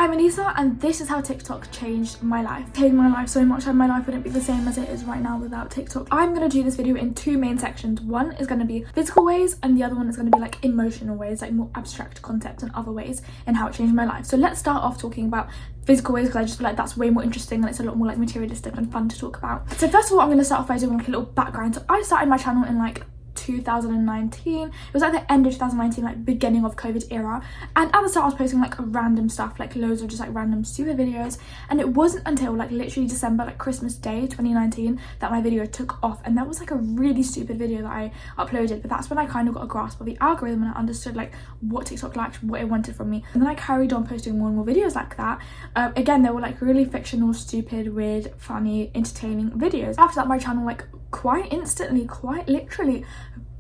I'm Elisa and this is how TikTok changed my life. It changed my life so much and my life wouldn't be the same as it is right now without TikTok. I'm going to do this video in two main sections. One is going to be physical ways and the other one is going to be like emotional ways, like more abstract concepts and other ways and how it changed my life. So let's start off talking about physical ways because I just feel like that's way more interesting and it's a lot more like materialistic and fun to talk about. So first of all, I'm going to start off by doing like a little background. So I started my channel in like 2019. It was like the end of 2019, like beginning of COVID era, and at the start I was posting like random stuff, like loads of just like random stupid videos, and it wasn't until like literally December, like Christmas Day 2019, that my video took off. And that was like a really stupid video that I uploaded, but that's when I kind of got a grasp of the algorithm and I understood like what TikTok liked, what it wanted from me. And then I carried on posting more and more videos like that. Again, they were like really fictional, stupid, weird, funny, entertaining videos. After that, my channel like quite instantly, quite literally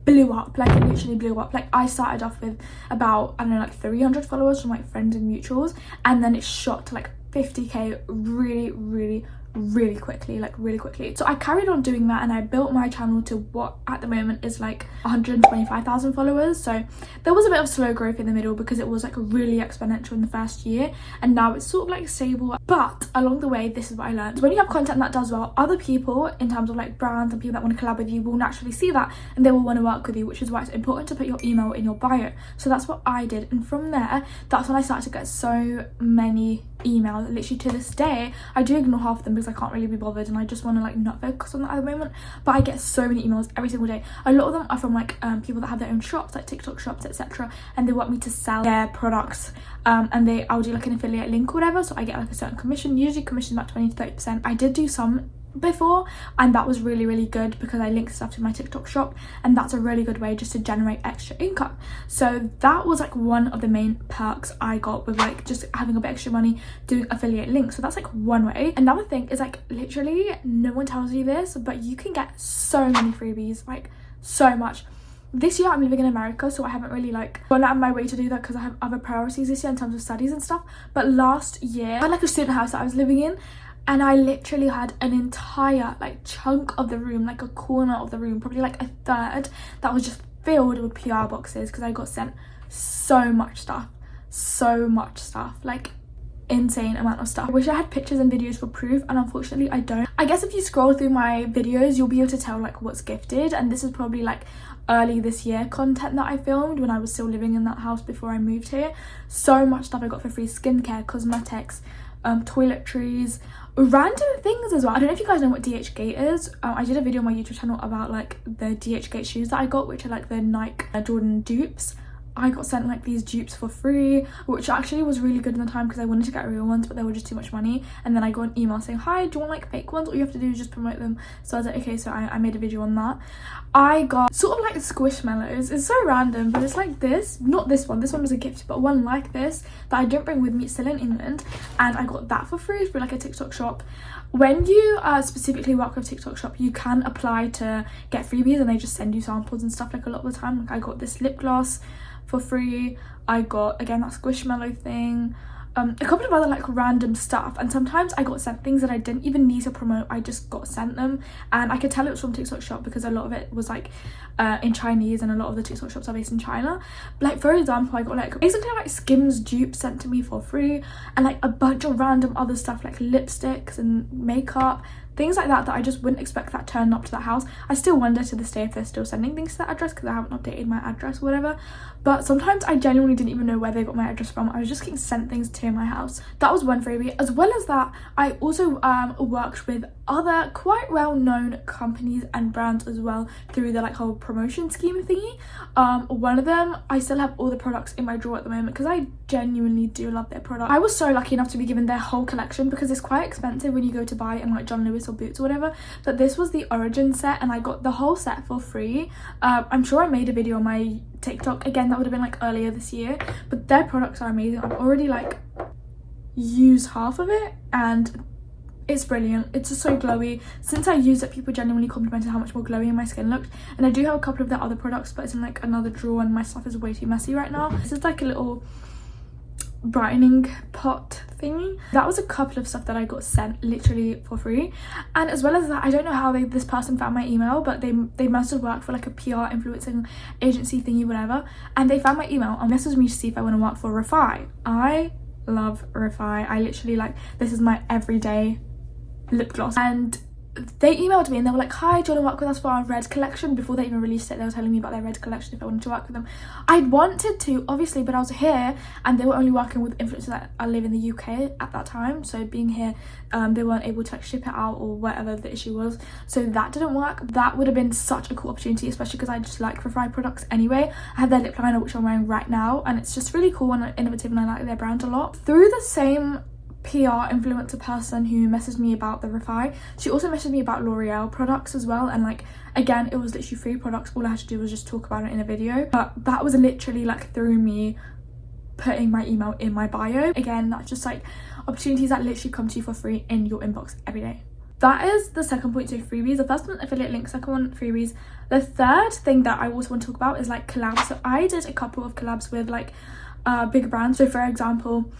blew up. Like it literally blew up. Like I started off with about, I don't know, like 300 followers from like friends and mutuals, and then it shot to like 50k really quickly, like really quickly. So I carried on doing that and I built my channel to what at the moment is like 125,000 followers. So there was a bit of slow growth in the middle because it was like really exponential in the first year, and now it's sort of like stable. But along the way, this is what I learned: when you have content that does well, other people in terms of like brands and people that want to collab with you will naturally see that and they will want to work with you, which is why it's important to put your email in your bio. So that's what I did, and from there, that's when I started to get so many emails. Literally to this day, I do ignore half of them because I can't really be bothered and I just want to like not focus on that at the moment, but I get so many emails every single day. A lot of them are from like people that have their own shops, like TikTok shops, etc., and they want me to sell their products, and I'll do like an affiliate link or whatever, so I get like a certain commission, usually commission about 20 to 30%. I did do some before and that was really good because I linked stuff to my TikTok shop, and that's a really good way just to generate extra income. So that was like one of the main perks I got with like just having a bit extra money doing affiliate links. So that's like one way. Another thing is like literally no one tells you this, but you can get so many freebies, like so much. This year I'm living in America, so I haven't really like gone out of my way to do that because I have other priorities this year in terms of studies and stuff. But last year I had like a student house that I was living in, and I literally had an entire like chunk of the room, like a corner of the room, probably like a third, that was just filled with PR boxes because I got sent so much stuff, like insane amount of stuff. I wish I had pictures and videos for proof, and unfortunately I don't. I guess if you scroll through my videos you'll be able to tell like what's gifted, and this is probably like early this year content that I filmed when I was still living in that house before I moved here. So much stuff I got for free: skincare, cosmetics, toiletries, random things as well. I don't know if you guys know what DHgate is. I did a video on my YouTube channel about like the DHgate shoes that I got, which are like the Nike Jordan dupes. I got sent like these dupes for free, which actually was really good in the time because I wanted to get real ones, but they were just too much money. And then I got an email saying, hi, do you want like fake ones? All you have to do is just promote them. So I was like, okay, so I made a video on that. I got sort of like Squishmallows. It's so random, but it's like this, not this one was a gift, but one like this that I don't bring with me, it's still in England, and I got that for free through like a TikTok shop. When you specifically work with TikTok shop, you can apply to get freebies and they just send you samples and stuff like a lot of the time. Like I got this lip gloss for free. I got, again, that Squishmallow thing, a couple of other like random stuff, and sometimes I got sent things that I didn't even need to promote, I just got sent them, and I could tell it was from TikTok shop because a lot of it was like in Chinese, and a lot of the TikTok shops are based in China. Like for example, I got like basically like Skims dupes sent to me for free, and like a bunch of random other stuff like lipsticks and makeup, things like that I just wouldn't expect that turned up to that house. I still wonder to this day if they're still sending things to that address because I haven't updated my address or whatever. But sometimes I genuinely didn't even know where they got my address from. I was just getting sent things to my house. That was one freebie. As well as that, I also worked with other quite well-known companies and brands as well through the like whole promotion scheme thingy. One of them, I still have all the products in my drawer at the moment because I genuinely do love their product. I was so lucky enough to be given their whole collection because it's quite expensive when you go to buy in like John Lewis or Boots or whatever, but this was the origin set and I got the whole set for free. I'm sure I made a video on my TikTok, again that would have been like earlier this year, but their products are amazing. I've already like used half of it and it's brilliant. It's just so glowy. Since I used it, people genuinely complimented how much more glowy my skin looked, and I do have a couple of their other products, but it's in like another drawer and my stuff is way too messy right now. This is like a little brightening pot thingy. That was a couple of stuff that I got sent literally for free. And as well as that, I don't know how this person found my email, but they must have worked for like a PR influencing agency thingy, whatever, and they found my email and messaged me to see if I want to work for Refi. I love Refi. I literally like, this is my everyday lip gloss. And they emailed me and they were like, hi, do you want to work with us for our red collection? Before they even released it, they were telling me about their red collection if I wanted to work with them. I wanted to, obviously, but I was here and they were only working with influencers that live in the UK at that time. So being here, they weren't able to like ship it out or whatever the issue was. So that didn't work. That would have been such a cool opportunity, especially because I just like Refi products anyway. I have their lip liner, which I'm wearing right now, and it's just really cool and innovative, and I like their brand a lot. Through the same PR influencer person who messaged me about the Refi, she also messaged me about L'Oreal products as well, and like, again, it was literally free products. All I had to do was just talk about it in a video, but that was literally like through me putting my email in my bio. Again, that's just like opportunities that literally come to you for free in your inbox every day. That is the second point, so freebies. The first one, affiliate links, second one, freebies. The third thing that I also want to talk about is like collabs. So I did a couple of collabs with like big brands. So for example,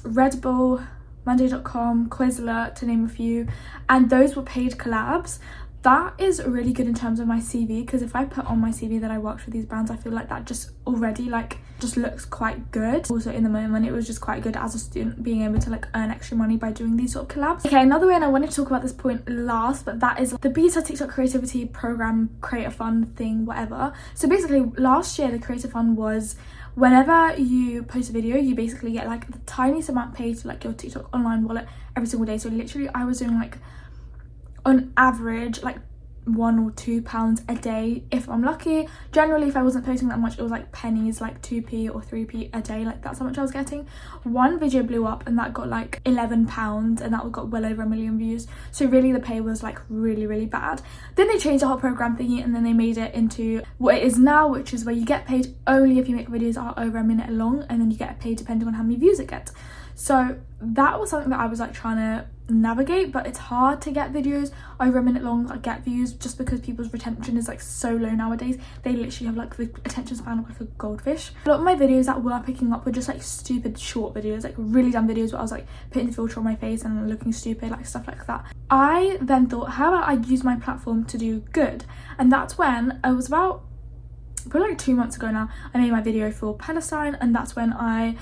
Red Bull, Monday.com, Quizlet, to name a few, and those were paid collabs. That is really good in terms of my CV, because if I put on my CV that I worked with these brands, I feel like that just already like just looks quite good. Also in the moment, it was just quite good as a student being able to like earn extra money by doing these sort of collabs. Okay, another way, and I wanted to talk about this point last, but that is the Beta TikTok Creativity Program, Creator Fund thing, whatever. So basically last year the Creator Fund was, whenever you post a video, you basically get like the tiniest amount paid to like your TikTok online wallet every single day. So literally I was doing like on average like £1 or £2 a day if I'm lucky. Generally, if I wasn't posting that much, it was like pennies, like 2p or 3p a day. Like that's how much I was getting. One video blew up and that got like £11, and that got well over 1 million views. So really the pay was like really bad. Then they changed the whole program thingy, and then they made it into what it is now, which is where you get paid only if you make videos that are over a minute long, and then you get paid depending on how many views it gets. So that was something that I was like trying to navigate, but it's hard to get videos over a minute long that get views, just because people's retention is like so low nowadays. They literally have like the attention span of like a goldfish. A lot of my videos that were picking up were just like stupid short videos, like really dumb videos where I was like putting the filter on my face and looking stupid, like stuff like that. I then thought, how about I use my platform to do good? And that's when I was about probably like 2 months ago now, I made my video for Palestine, and that's when I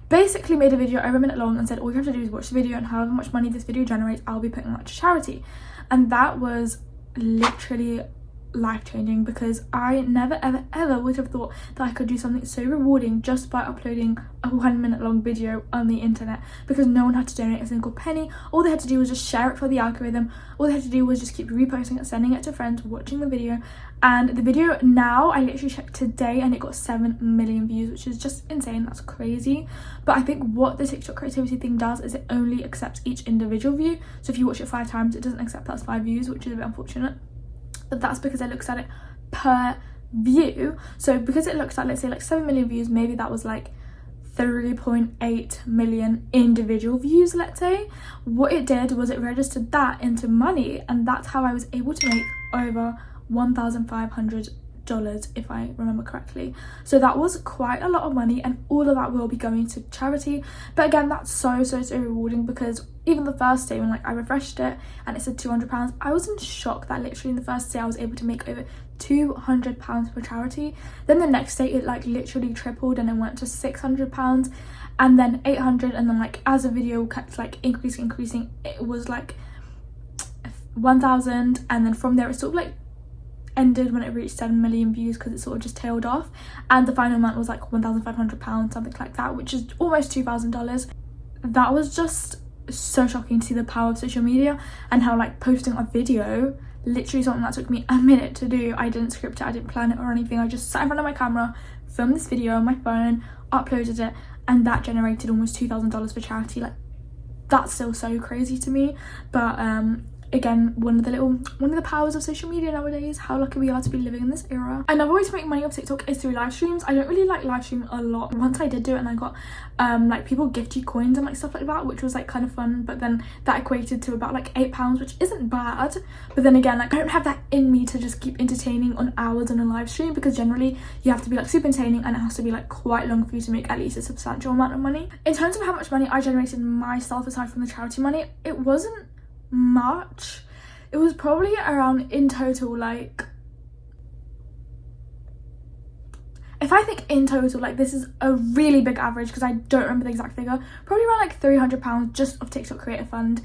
basically made a video over a minute long and said all you have to do is watch the video, and however much money this video generates, I'll be putting that to charity. And that was literally life-changing, because I never ever would have thought that I could do something so rewarding just by uploading a 1 minute long video on the internet, because no one had to donate a single penny. All they had to do was just share it for the algorithm. All they had to do was just keep reposting it, sending it to friends, watching the video. And the video now, I literally checked today and it got 7 million views, which is just insane. That's crazy. But I think what the TikTok creativity thing does is it only accepts each individual view. So if you watch it 5 times, it doesn't accept that's 5 views, which is a bit unfortunate. But that's because it looks at it per view. So because it looks at, let's say, like 7 million views, maybe that was like 3.8 million individual views, let's say. What it did was it registered that into money, and that's how I was able to make over $1,500, if I remember correctly. So that was quite a lot of money, and all of that will be going to charity. But again, that's so rewarding, because even the first day when like I refreshed it and it said £200, I was in shock that literally in the first day I was able to make over £200 for charity. Then the next day it like literally tripled and it went to £600, and then 800, and then like as the video kept like increasing, it was like 1,000, and then from there it sort of like ended when it reached 7 million views, because it sort of just tailed off, and the final amount was like £1,500, something like that, which is almost $2,000. That was just so shocking to see the power of social media, and how like posting a video, literally something that took me a minute to do, I didn't script it, I didn't plan it or anything, I just sat in front of my camera, filmed this video on my phone, uploaded it, and that generated almost $2,000 for charity. Like that's still so crazy to me. But again, one of the powers of social media nowadays, how lucky we are to be living in this era. Another way to make money off TikTok is through live streams. I don't really like live stream a lot. Once I did do it, and I got like people gift you coins and like stuff like that, which was like kind of fun, but then that equated to about like £8, which isn't bad. But then again, like I don't have that in me to just keep entertaining on hours on a live stream, because generally you have to be like super entertaining, and it has to be like quite long for you to make at least a substantial amount of money. In terms of how much money I generated myself aside from the charity money, it wasn't much. It was probably around, in total, like if I think in total, like this is a really big average because I don't remember the exact figure, probably around like £300 just of TikTok Creator Fund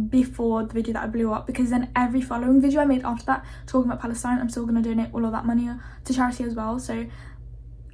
before the video that I blew up, because then every following video I made after that talking about Palestine, I'm still going to donate all of that money to charity as well. So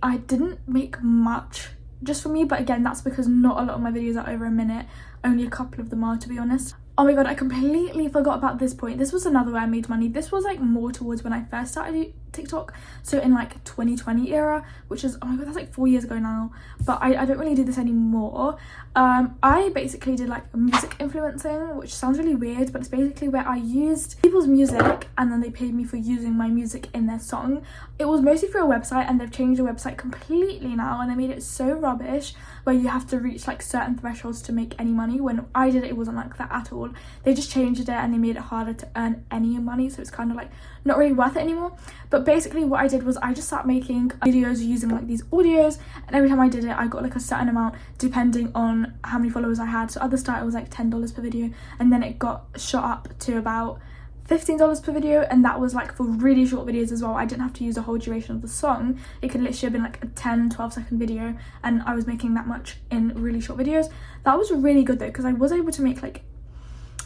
I didn't make much just for me, but again, that's because not a lot of my videos are over a minute, only a couple of them are, to be honest. Oh my god, I completely forgot about this point. This was another way I made money. This was like more towards when I first started TikTok, so in like 2020 era, which is, oh my god, that's like 4 years ago now, but I don't really do this anymore. I basically did like music influencing, which sounds really weird, but it's basically where I used people's music and then they paid me for using my music in their song. It was mostly through a website, and they've changed the website completely now, and they made it so rubbish where you have to reach like certain thresholds to make any money. When I did it, it wasn't like that at all. They just changed it and they made it harder to earn any money, so it's kind of like not really worth it anymore. But basically what I did was I just started making videos using like these audios, and every time I did it I got like a certain amount depending on how many followers I had. So at the start it was like $10 per video, and then it got shot up to about $15 per video, and that was like for really short videos as well. I didn't have to use the whole duration of the song. It could literally have been like a 10-12 second video, and I was making that much in really short videos. That was really good though, because I was able to make like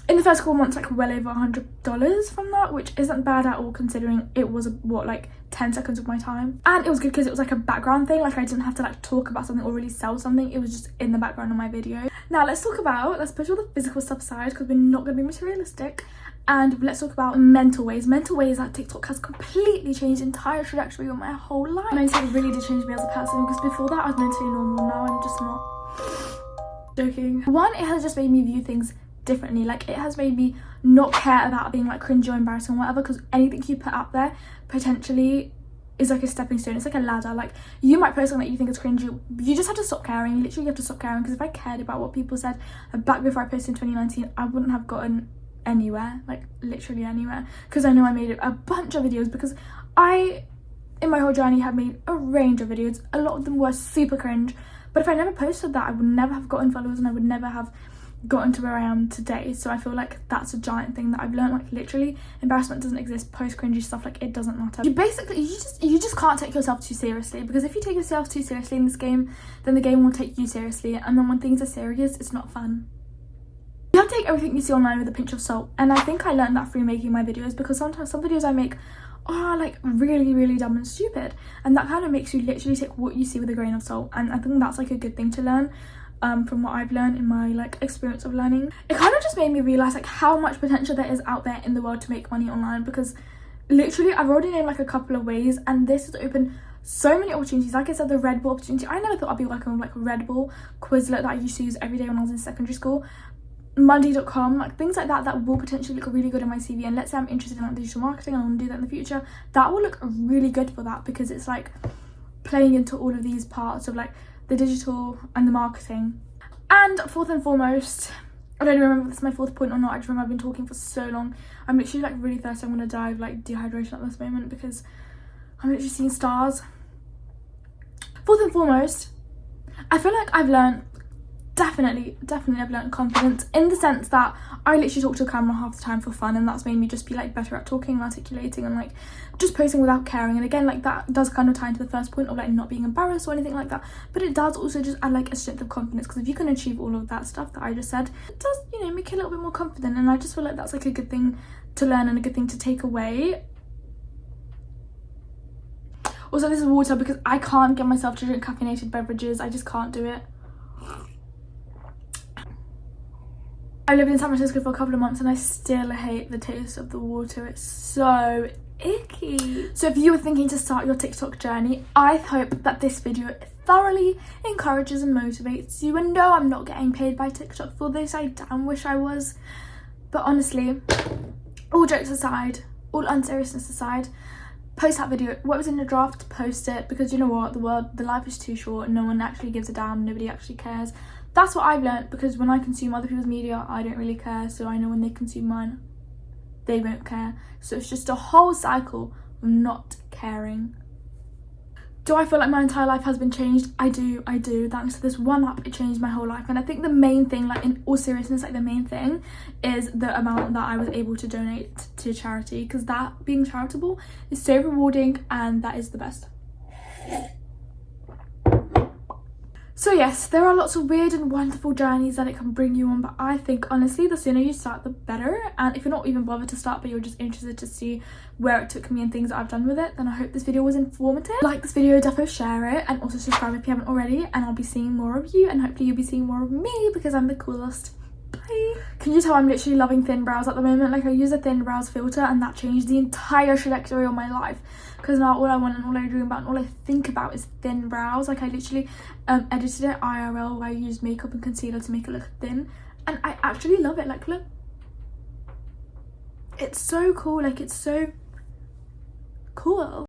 in the first couple months like well over $100 from that, which isn't bad at all considering it was what, like 10 seconds of my time. And it was good because it was like a background thing, like I didn't have to like talk about something or really sell something, it was just in the background of my video. Now let's push all the physical stuff aside because we're not going to be materialistic, and let's talk about mental ways that TikTok has completely changed the entire trajectory of my whole life. Mentally really did change me as a person, because before that I was mentally normal, now I'm just not. Joking. One, it has just made me view things differently. Like it has made me not care about being like cringy or embarrassing or whatever, because anything you put out there potentially is like a stepping stone. It's like a ladder. Like you might post something that you think is cringy, you just have to stop caring. Literally you have to stop caring, because if I cared about what people said back before I posted in 2019, I wouldn't have gotten anywhere, like literally anywhere, because I know I made a bunch of videos, because I in my whole journey have made a range of videos. A lot of them were super cringe, but if I never posted that, I would never have gotten followers and I would never have gotten to where I am today. So I feel like that's a giant thing that I've learned. Like literally embarrassment doesn't exist. Post cringy stuff, like it doesn't matter. You just can't take yourself too seriously, because if you take yourself too seriously in this game, then the game will take you seriously, and then when things are serious, it's not fun. You have to take everything you see online with a pinch of salt, and I think I learned that through making my videos, because sometimes some videos I make are like really dumb and stupid, and that kind of makes you literally take what you see with a grain of salt, and I think that's like a good thing to learn from what I've learned in my like experience of learning. It kind of just made me realize like how much potential there is out there in the world to make money online, because literally I've already named like a couple of ways, and this has opened so many opportunities. Like I said, the Red Bull opportunity, I never thought I'd be working with like Red Bull, Quizlet that I used to use every day when I was in secondary school, Monday.com, like things like that will potentially look really good in my CV. And let's say I'm interested in like digital marketing and I want to do that in the future, that will look really good for that, because it's like playing into all of these parts of like the digital and the marketing. And fourth and foremost, I don't even remember if this is my fourth point or not, I just remember I've been talking for so long. I'm literally like really thirsty. I'm gonna die of like dehydration at this moment because I'm literally seeing stars. Fourth and foremost, I feel like I've learned definitely I've learned confidence, in the sense that I literally talk to a camera half the time for fun, and that's made me just be like better at talking and articulating and like just posting without caring. And again, like that does kind of tie into the first point of like not being embarrassed or anything like that, but it does also just add like a strength of confidence, because if you can achieve all of that stuff that I just said, it does, you know, make you a little bit more confident. And I just feel like that's like a good thing to learn and a good thing to take away. Also, this is water because I can't get myself to drink caffeinated beverages. I just can't do it. I lived in San Francisco for a couple of months and I still hate the taste of the water. It's so icky. So if you were thinking to start your TikTok journey, I hope that this video thoroughly encourages and motivates you. And no, I'm not getting paid by TikTok for this. I damn wish I was. But honestly, all jokes aside, all unseriousness aside, post that video. What was in the draft, post it, because you know what, the life is too short. No one actually gives a damn. Nobody actually cares. That's what I've learned, because when I consume other people's media, I don't really care. So I know when they consume mine, they won't care. So it's just a whole cycle of not caring. Do I feel like my entire life has been changed? I do. Thanks to this one app, it changed my whole life. And I think the main thing, like in all seriousness, like the main thing is the amount that I was able to donate to charity, because that, being charitable, is so rewarding, and that is the best. So yes, there are lots of weird and wonderful journeys that it can bring you on, but I think honestly the sooner you start the better. And if you're not even bothered to start but you're just interested to see where it took me and things that I've done with it, then I hope this video was informative. Like this video, defo share it, and also subscribe if you haven't already, and I'll be seeing more of you, and hopefully you'll be seeing more of me because I'm the coolest. Bye. Can you tell I'm literally loving thin brows at the moment? Like I use a thin brows filter and that changed the entire trajectory of my life, because now all I want and all I dream about and all I think about is thin brows. Like I literally edited it IRL where I used makeup and concealer to make it look thin, and I actually love it. Like look, it's so cool. Like it's so cool.